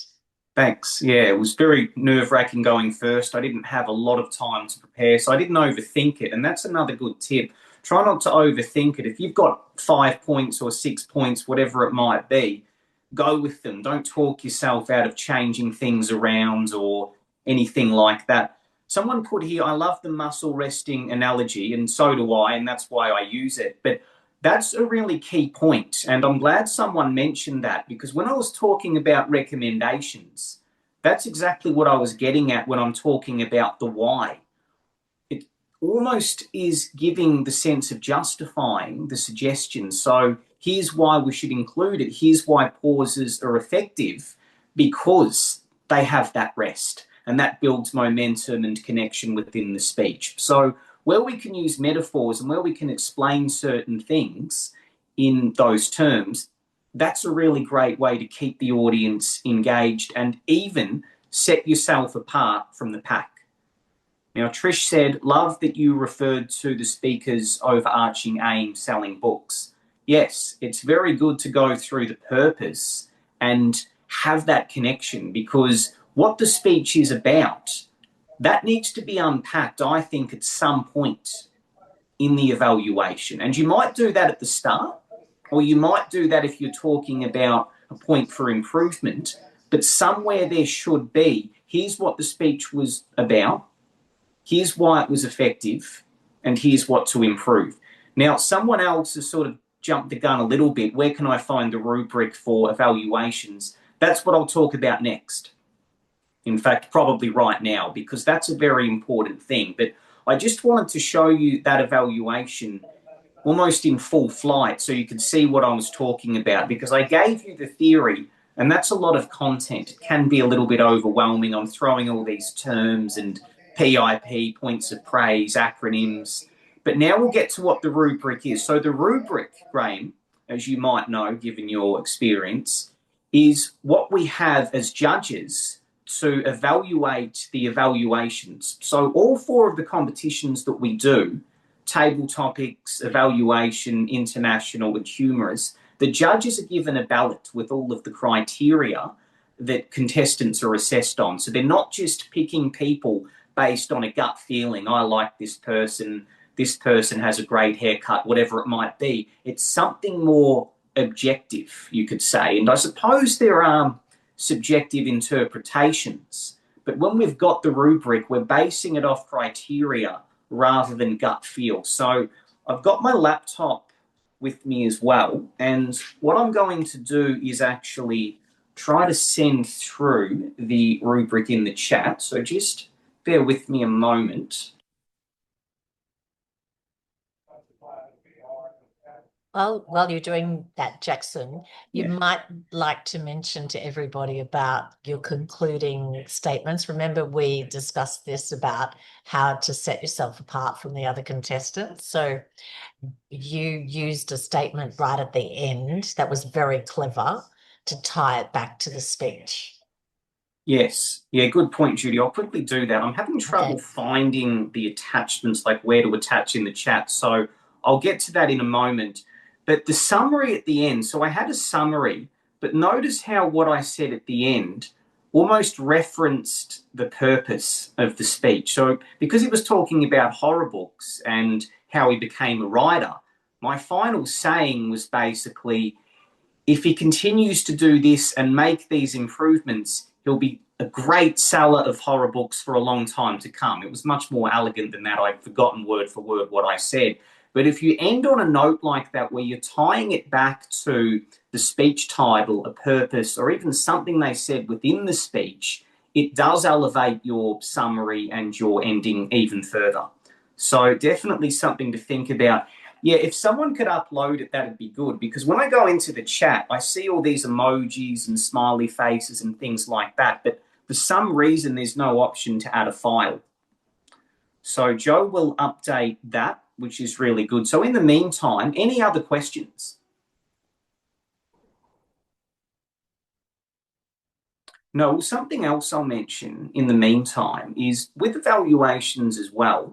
Thanks. Yeah, it was very nerve-wracking going first. I didn't have a lot of time to prepare, so I didn't overthink it. And that's another good tip. Try not to overthink it. If you've got 5 points or 6 points, whatever it might be, go with them. Don't talk yourself out of changing things around or anything like that. Someone put here, I love the muscle resting analogy, and so do I, and that's why I use it. But that's a really key point, and I'm glad someone mentioned that, because when I was talking about recommendations, that's exactly what I was getting at when I'm talking about the why. It almost is giving the sense of justifying the suggestion. So here's why we should include it. Here's why pauses are effective, because they have that rest, and that builds momentum and connection within the speech. So where we can use metaphors and where we can explain certain things in those terms, that's a really great way to keep the audience engaged and even set yourself apart from the pack. Now, Trish said, love that you referred to the speaker's overarching aim, selling books. Yes, it's very good to go through the purpose and have that connection, because what the speech is about, that needs to be unpacked, I think, at some point in the evaluation. And you might do that at the start, or you might do that if you're talking about a point for improvement, but somewhere there should be, here's what the speech was about, here's why it was effective, and here's what to improve. Now, someone else has sort of jumped the gun a little bit. Where can I find the rubric for evaluations? That's what I'll talk about next. In fact, probably right now, because that's a very important thing. But I just wanted to show you that evaluation almost in full flight so you could see what I was talking about, because I gave you the theory, and that's a lot of content. It can be a little bit overwhelming. I'm throwing all these terms and PIP, points of praise, acronyms. But now we'll get to what the rubric is. So the rubric, Graham, as you might know, given your experience, is what we have as judges to evaluate the evaluations. So all 4 of the competitions that we do, table topics, evaluation, international, and humorous, the judges are given a ballot with all of the criteria that contestants are assessed on. So they're not just picking people based on a gut feeling. I like this person has a great haircut, whatever it might be. It's something more objective, you could say. And I suppose there are subjective interpretations, but when we've got the rubric, we're basing it off criteria rather than gut feel. So I've got my laptop with me as well, and what I'm going to do is actually try to send through the rubric in the chat. So just bear with me a moment. Well, while you're doing that, Jackson, you might like to mention to everybody about your concluding statements. Remember, we discussed this about how to set yourself apart from the other contestants. So you used a statement right at the end that was very clever to tie it back to the speech. Yes. Yeah, good point, Judy. I'll quickly do that. I'm having trouble finding the attachments, like where to attach in the chat. So I'll get to that in a moment. But the summary at the end, so I had a summary, but notice how what I said at the end almost referenced the purpose of the speech. So because he was talking about horror books and how he became a writer, my final saying was basically, if he continues to do this and make these improvements, he'll be a great seller of horror books for a long time to come. It was much more elegant than that. I've forgotten word for word what I said. But if you end on a note like that, where you're tying it back to the speech title, a purpose, or even something they said within the speech, it does elevate your summary and your ending even further. So definitely something to think about. Yeah, if someone could upload it, that'd be good, because when I go into the chat, I see all these emojis and smiley faces and things like that, but for some reason, there's no option to add a file. So Joe will update that, which is really good. So in the meantime, any other questions? No, well, something else I'll mention in the meantime is with evaluations as well.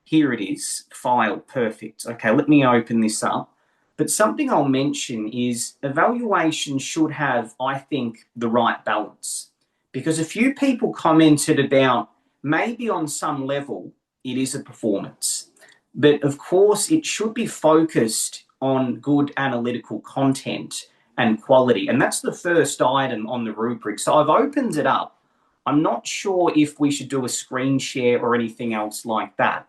Here it is, file, perfect. Okay, let me open this up. But something I'll mention is evaluation should have, I think, the right balance. Because a few people commented about maybe on some level it is a performance. But of course, it should be focused on good analytical content and quality. And that's the first item on the rubric. So I've opened it up. I'm not sure if we should do a screen share or anything else like that.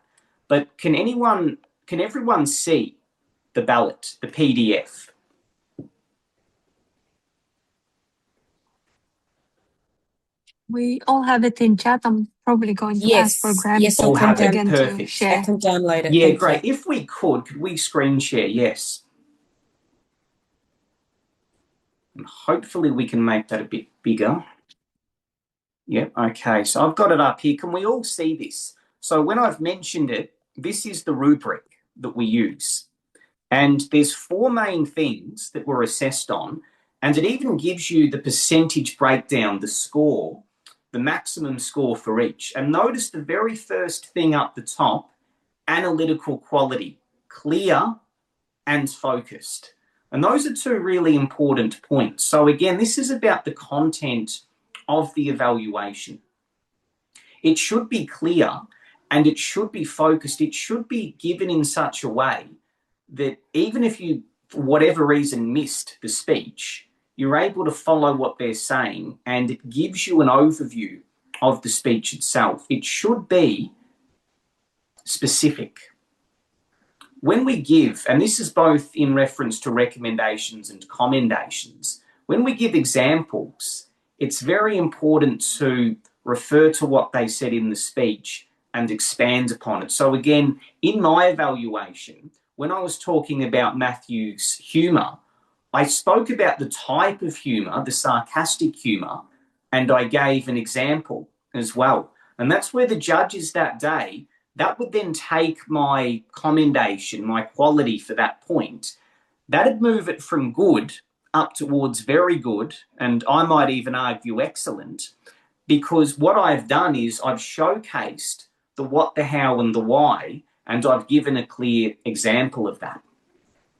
But can everyone see the ballot, the PDF? We all have it in chat. I'm probably going to ask for Graham Yes, to All have prompt it. again to Perfect. share. I can download it. Yeah, Thank great. you. If we could we screen share? Yes. And hopefully we can make that a bit bigger. Yep, okay. So I've got it up here. Can we all see this? So when I've mentioned it, this is the rubric that we use. And there's 4 main things that we're assessed on. And it even gives you the percentage breakdown, the score, the maximum score for each. And notice the very first thing up the top, analytical quality, clear and focused. And those are 2 really important points. So again, this is about the content of the evaluation. It should be clear and it should be focused. It should be given in such a way that even if you, for whatever reason, missed the speech, you're able to follow what they're saying and it gives you an overview of the speech itself. It should be specific. When we give, and this is both in reference to recommendations and commendations, when we give examples, it's very important to refer to what they said in the speech and expand upon it. So again, in my evaluation, when I was talking about Matthew's humour, I spoke about the type of humour, the sarcastic humour, and I gave an example as well. And that's where the judges that day, that would then take my commendation, my quality for that point, that'd move it from good up towards very good, and I might even argue excellent, because what I've done is I've showcased the what, the how, and the why, and I've given a clear example of that.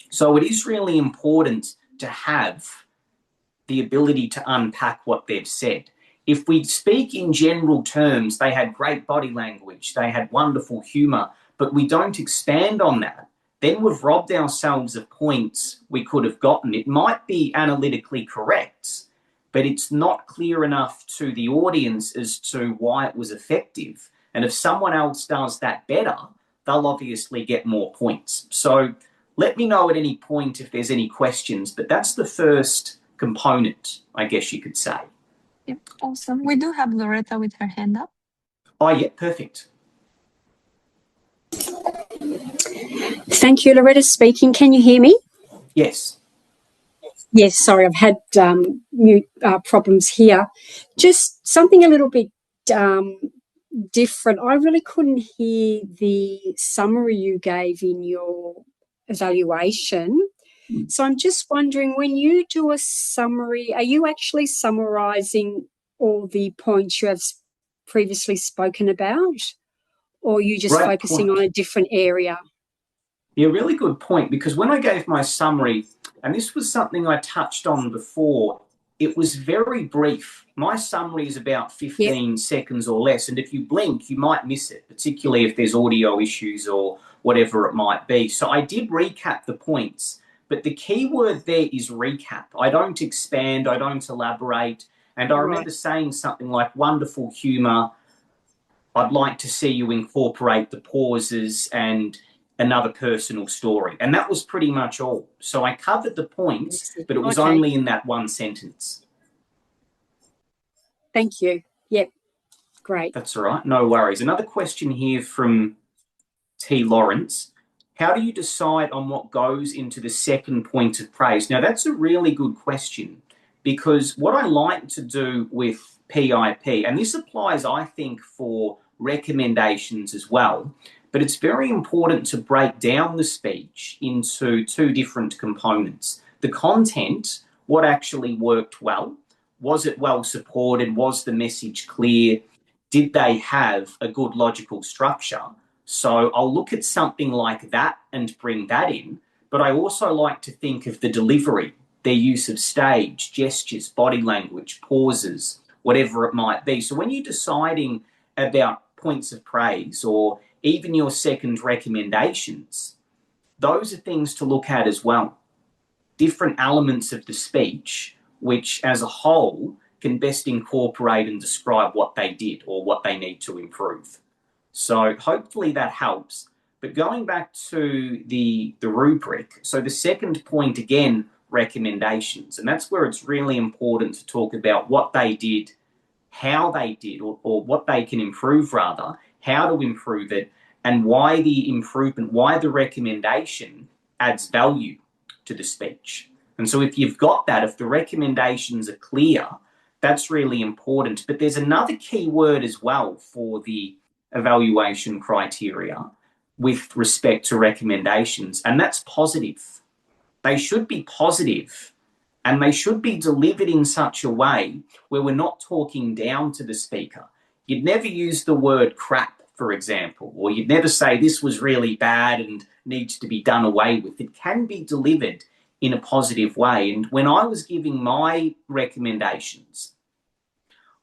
So it is really important to have the ability to unpack what they've said. If we speak in general terms, they had great body language, they had wonderful humour, but we don't expand on that, then we've robbed ourselves of points we could have gotten. It might be analytically correct, but it's not clear enough to the audience as to why it was effective. And if someone else does that better, they'll obviously get more points. So let me know at any point if there's any questions, but that's the first component, I guess you could say. Yep, awesome. We do have Loretta with her hand up. Oh, yeah, perfect. Thank you, Loretta speaking. Can you hear me? Yes. Yes, sorry, I've had mute problems here. Just something a little bit different. I really couldn't hear the summary you gave in your evaluation. So I'm just wondering, when you do a summary, are you actually summarising all the points you have previously spoken about, or are you just Great focusing point. on a different area? Yeah, really good point, because when I gave my summary, and this was something I touched on before, it was very brief. My summary is about 15 seconds or less, and if you blink, you might miss it, particularly if there's audio issues or whatever it might be. So I did recap the points, but the key word there is recap. I don't expand, I don't elaborate, and I remember saying something like wonderful humour, I'd like to see you incorporate the pauses and another personal story. And that was pretty much all. So I covered the points, but it was only in that one sentence. Thank you. Yep, great. That's all right. No worries. Another question here from T. Lawrence. How do you decide on what goes into the second point of praise? Now, that's a really good question, because what I like to do with PIP, and this applies, I think, for recommendations as well, but it's very important to break down the speech into 2 different components. The content, what actually worked well, Was it well supported? Was the message clear? Did they have a good logical structure? So I'll look at something like that and bring that in. But I also like to think of the delivery, their use of stage, gestures, body language, pauses, whatever it might be. So when you're deciding about points of praise or even your second recommendations, those are things to look at as well. Different elements of the speech, which as a whole can best incorporate and describe what they did or what they need to improve. So hopefully that helps. But going back to the rubric, so the second point again, recommendations, and that's where it's really important to talk about what they did, how they did, or what they can improve rather, how to improve it, and why the improvement, why the recommendation adds value to the speech. And so if you've got that, if the recommendations are clear, that's really important. But there's another key word as well for the evaluation criteria with respect to recommendations, and that's positive. They should be positive, and they should be delivered in such a way where we're not talking down to the speaker. You'd never use the word crap, for example, or you'd never say this was really bad and needs to be done away with. It can be delivered in a positive way. And when I was giving my recommendations,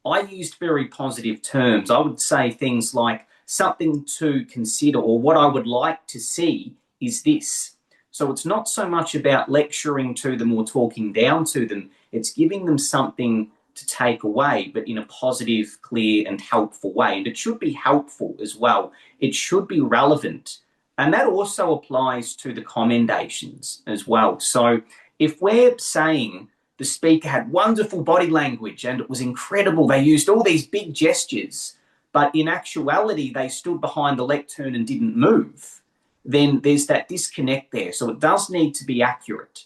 I used very positive terms. I would say things like something to consider, or what I would like to see is this. So it's not so much about lecturing to them or talking down to them. It's giving them something to take away, but in a positive, clear, and helpful way. And it should be helpful as well. It should be relevant. And that also applies to the commendations as well. So if we're saying the speaker had wonderful body language and it was incredible, they used all these big gestures, but in actuality, they stood behind the lectern and didn't move, then there's that disconnect there. So it does need to be accurate.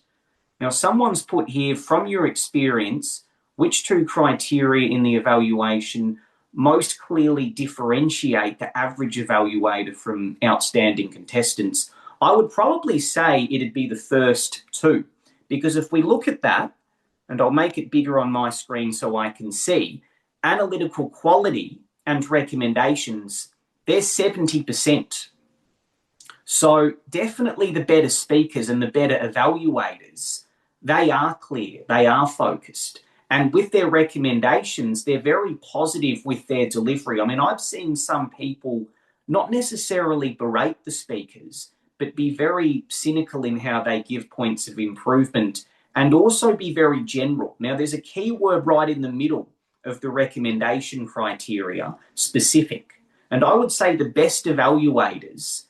Now, someone's put here, from your experience, which two criteria in the evaluation most clearly differentiate the average evaluator from outstanding contestants? I would probably say it'd be the first two, because if we look at that, and I'll make it bigger on my screen so I can see, analytical quality and recommendations, they're 70%. So definitely the better speakers and the better evaluators, they are clear, they are focused. And with their recommendations, they're very positive with their delivery. I mean, I've seen some people not necessarily berate the speakers, but be very cynical in how they give points of improvement and also be very general. Now, there's a key word right in the middle of the recommendation criteria, specific. And I would say the best evaluators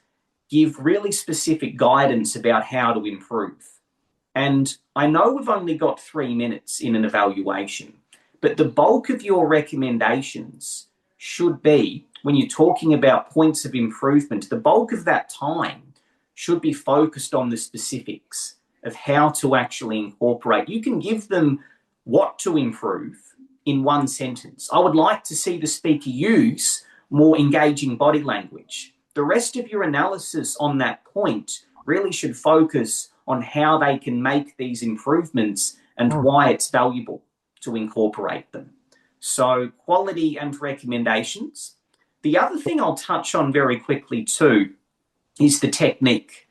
give really specific guidance about how to improve. And I know we've only got 3 minutes in an evaluation, but the bulk of your recommendations should be, when you're talking about points of improvement, the bulk of that time should be focused on the specifics of how to actually incorporate. You can give them what to improve in one sentence. I would like to see the speaker use more engaging body language. The rest of your analysis on that point really should focus on how they can make these improvements and why it's valuable to incorporate them. So quality and recommendations. The other thing I'll touch on very quickly too is the technique.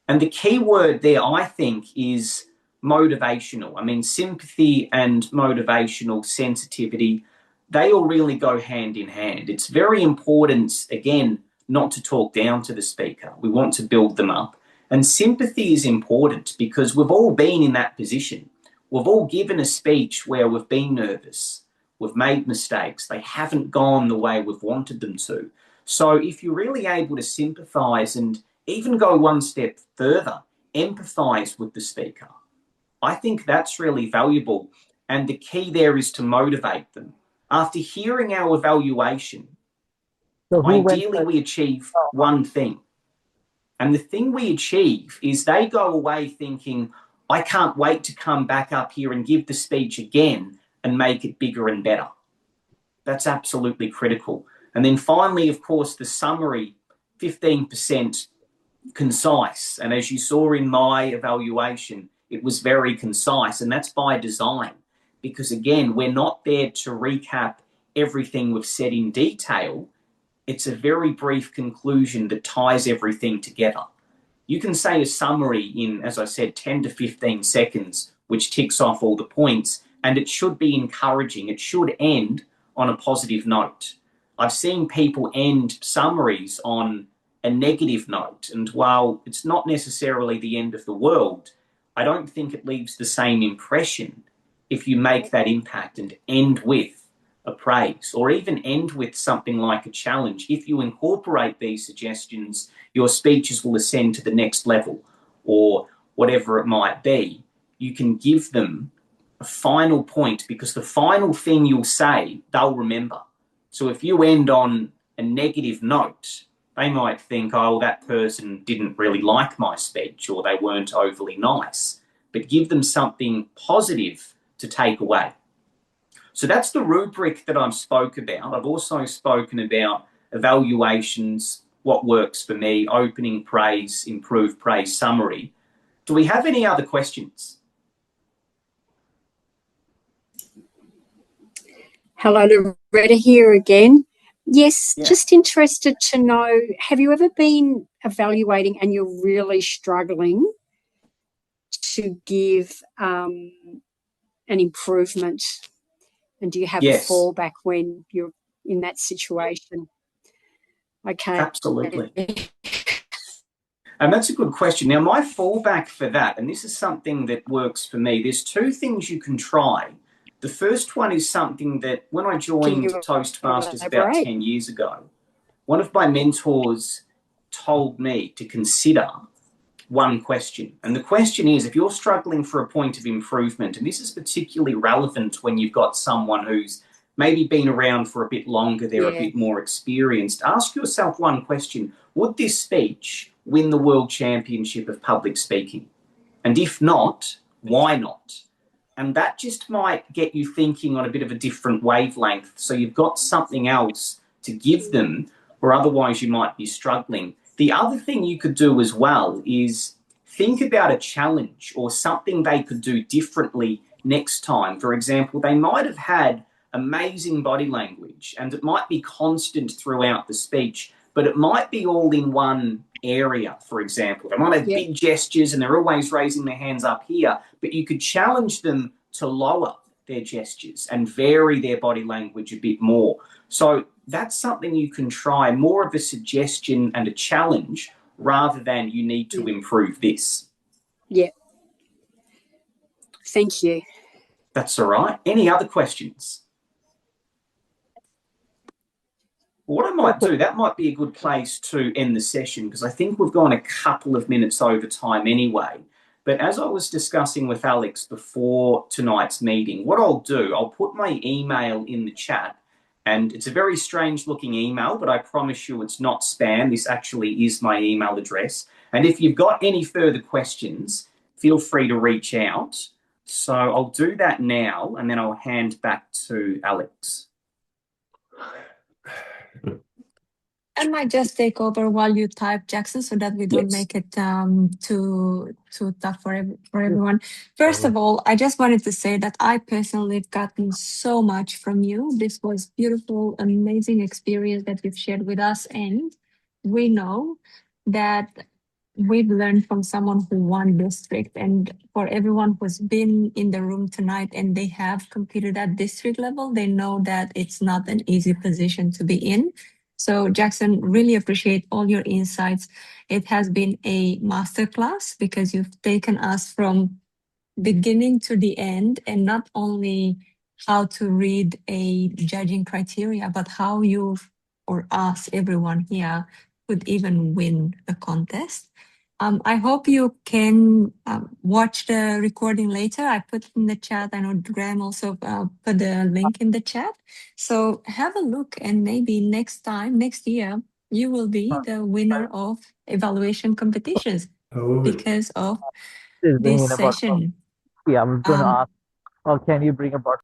And the key word there, I think, is motivational. I mean, sympathy and motivational sensitivity, they all really go hand in hand. It's very important, again, not to talk down to the speaker. We want to build them up. And sympathy is important because we've all been in that position. We've all given a speech where we've been nervous. We've made mistakes. They haven't gone the way we've wanted them to. So if you're really able to sympathise and even go one step further, empathise with the speaker, I think that's really valuable. And the key there is to motivate them. After hearing our evaluation, ideally we achieve one thing. And the thing we achieve is they go away thinking, I can't wait to come back up here and give the speech again and make it bigger and better. That's absolutely critical. And then finally, of course, the summary, 15% concise. And as you saw in my evaluation, it was very concise, and that's by design, because again, we're not there to recap everything we've said in detail. It's a very brief conclusion that ties everything together. You can say a summary in, as I said, 10 to 15 seconds, which ticks off all the points, and it should be encouraging. It should end on a positive note. I've seen people end summaries on a negative note, and while it's not necessarily the end of the world, I don't think it leaves the same impression if you make that impact and end with a praise, or even end with something like a challenge. If you incorporate these suggestions, your speeches will ascend to the next level, or whatever it might be. You can give them a final point, because the final thing you'll say, they'll remember. So if you end on a negative note, they might think, oh, that person didn't really like my speech, or they weren't overly nice. But give them something positive to take away. So that's the rubric that I've spoke about. I've also spoken about evaluations, what works for me, opening praise, improved praise, summary. Do we have any other questions? Hello, Loretta here again. Yes, Yeah. just interested to know, have you ever been evaluating and you're really struggling to give an improvement? And do you have Yes. a fallback when you're in that situation? Okay. Absolutely. And that's a good question. Now, my fallback for that, and this is something that works for me, there's two things you can try. The first one is something that when I joined Toastmasters about 10 years ago, one of my mentors told me to consider one question. And the question is, if you're struggling for a point of improvement, and this is particularly relevant when you've got someone who's maybe been around for a bit longer, they're a bit more experienced, ask yourself one question. Would this speech win the World Championship of Public Speaking? And if not, why not? And that just might get you thinking on a bit of a different wavelength. So you've got something else to give them, or otherwise you might be struggling. The other thing you could do as well is think about a challenge or something they could do differently next time. For example, they might have had amazing body language and it might be constant throughout the speech, but it might be all in one area. For example, they might have big gestures and they're always raising their hands up here, but you could challenge them to lower their gestures and vary their body language a bit more. So that's something you can try, more of a suggestion and a challenge rather than you need to improve this. Yeah. Thank you. That's all right. Any other questions? What I might do, that might be a good place to end the session because I think we've gone a couple of minutes over time anyway. But as I was discussing with Alex before tonight's meeting, what I'll do, I'll put my email in the chat. And it's a very strange looking email, but I promise you it's not spam. This actually is my email address. And if you've got any further questions, feel free to reach out. So I'll do that now, and then I'll hand back to Alex. I might just take over while you type, Jackson, so that we don't make it too tough for everyone. First of all, I just wanted to say that I personally have gotten so much from you. This was beautiful, amazing experience that you've shared with us, and we know that we've learned from someone who won district, and for everyone who's been in the room tonight and they have competed at district level, they know that it's not an easy position to be in. So Jackson, really appreciate all your insights. It has been a masterclass because you've taken us from beginning to the end, and not only how to read a judging criteria, but how you or us, everyone here, could even win the contest. I hope you can watch the recording later. I put it in the chat. I know Graham also put the link in the chat. So have a look, and maybe next year, you will be the winner of evaluation competitions because of this session. Yeah, I was going to ask, can you bring about?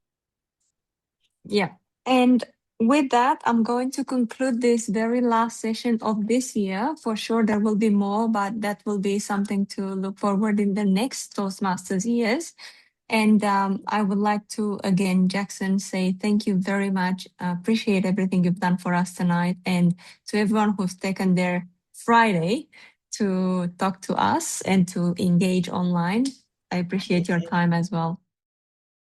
Yeah. And with that, I'm going to conclude this very last session of this year. For sure, there will be more, but that will be something to look forward in the next Toastmasters years. And I would like to, again, Jackson, say thank you very much. Appreciate everything you've done for us tonight. And to everyone who's taken their Friday to talk to us and to engage online, I appreciate your time as well.